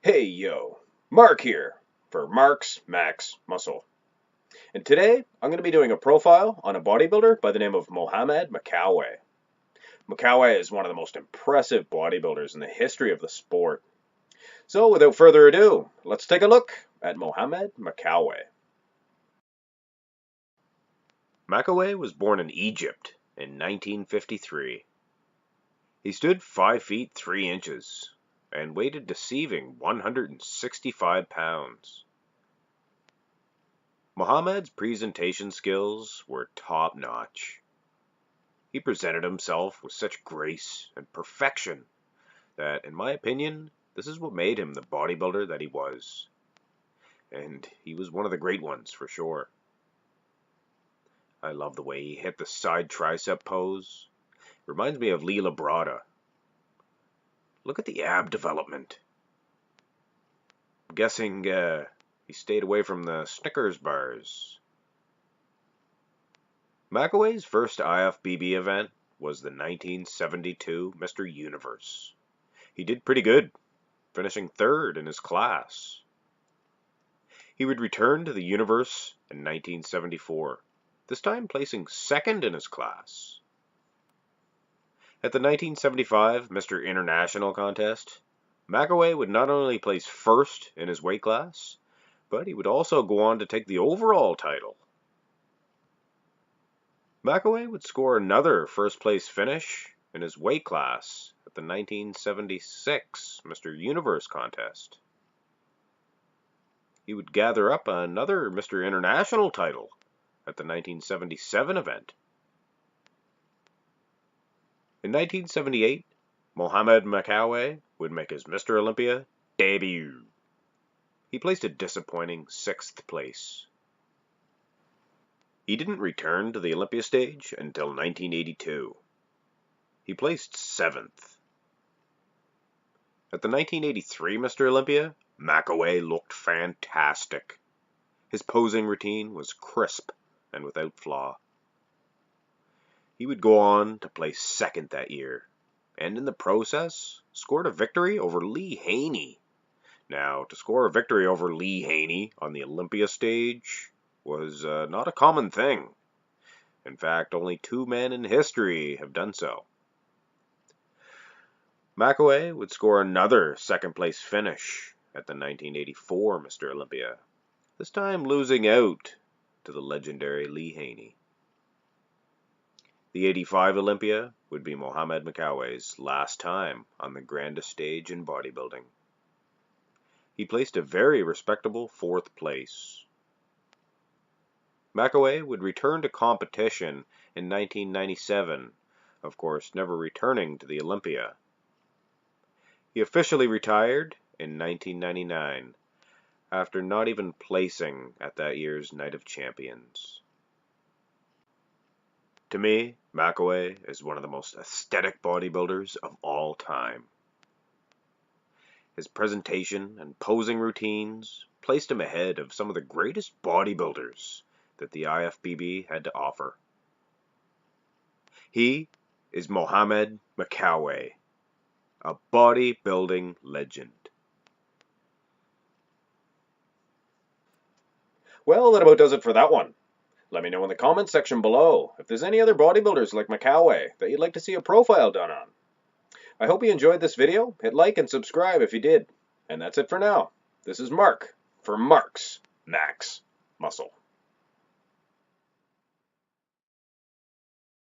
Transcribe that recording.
Hey yo, Mark here for Mark's Max Muscle. And today I'm going to be doing a profile on a bodybuilder by the name of Mohamed Makkawy. Makkawy is one of the most impressive bodybuilders in the history of the sport. So without further ado, let's take a look at Mohamed Makkawy. Makkawy was born in Egypt in 1953. He stood 5 feet 3 inches and weighed a deceiving 165 pounds. Mohamed's presentation skills were top-notch. He presented himself with such grace and perfection that, in my opinion, this is what made him the bodybuilder that he was. And he was one of the great ones, for sure. I love the way he hit the side tricep pose. It reminds me of Lee Labrada. Look at the ab development. I'm guessing he stayed away from the Snickers bars. Makkawy's first IFBB event was the 1972 Mr. Universe. He did pretty good, finishing third in his class. He would return to the Universe in 1974, this time placing second in his class. At the 1975 Mr. International contest, Makkawy would not only place first in his weight class, but he would also go on to take the overall title. Makkawy would score another first place finish in his weight class at the 1976 Mr. Universe contest. He would gather up another Mr. International title at the 1977 event. In 1978, Mohamed Makkawy would make his Mr. Olympia debut. He placed a disappointing 6th place. He didn't return to the Olympia stage until 1982. He placed 7th. At the 1983 Mr. Olympia, Makkawy looked fantastic. His posing routine was crisp and without flaw. He would go on to place second that year, and in the process, scored a victory over Lee Haney. Now, to score a victory over Lee Haney on the Olympia stage was not a common thing. In fact, only 2 men in history have done so. Makkawy would score another second-place finish at the 1984 Mr. Olympia, this time losing out to the legendary Lee Haney. The 85 Olympia would be Mohamed Makkawy's last time on the grandest stage in bodybuilding. He placed a very respectable 4th place. Makkawy would return to competition in 1997, of course never returning to the Olympia. He officially retired in 1999, after not even placing at that year's Night of Champions. To me, Makkawy is one of the most aesthetic bodybuilders of all time. His presentation and posing routines placed him ahead of some of the greatest bodybuilders that the IFBB had to offer. He is Mohamed Makkawy, a bodybuilding legend. Well, that about does it for that one. Let me know in the comments section below if there's any other bodybuilders like Makkawy that you'd like to see a profile done on. I hope you enjoyed this video. Hit like and subscribe if you did. And that's it for now. This is Mark for Mark's Max Muscle.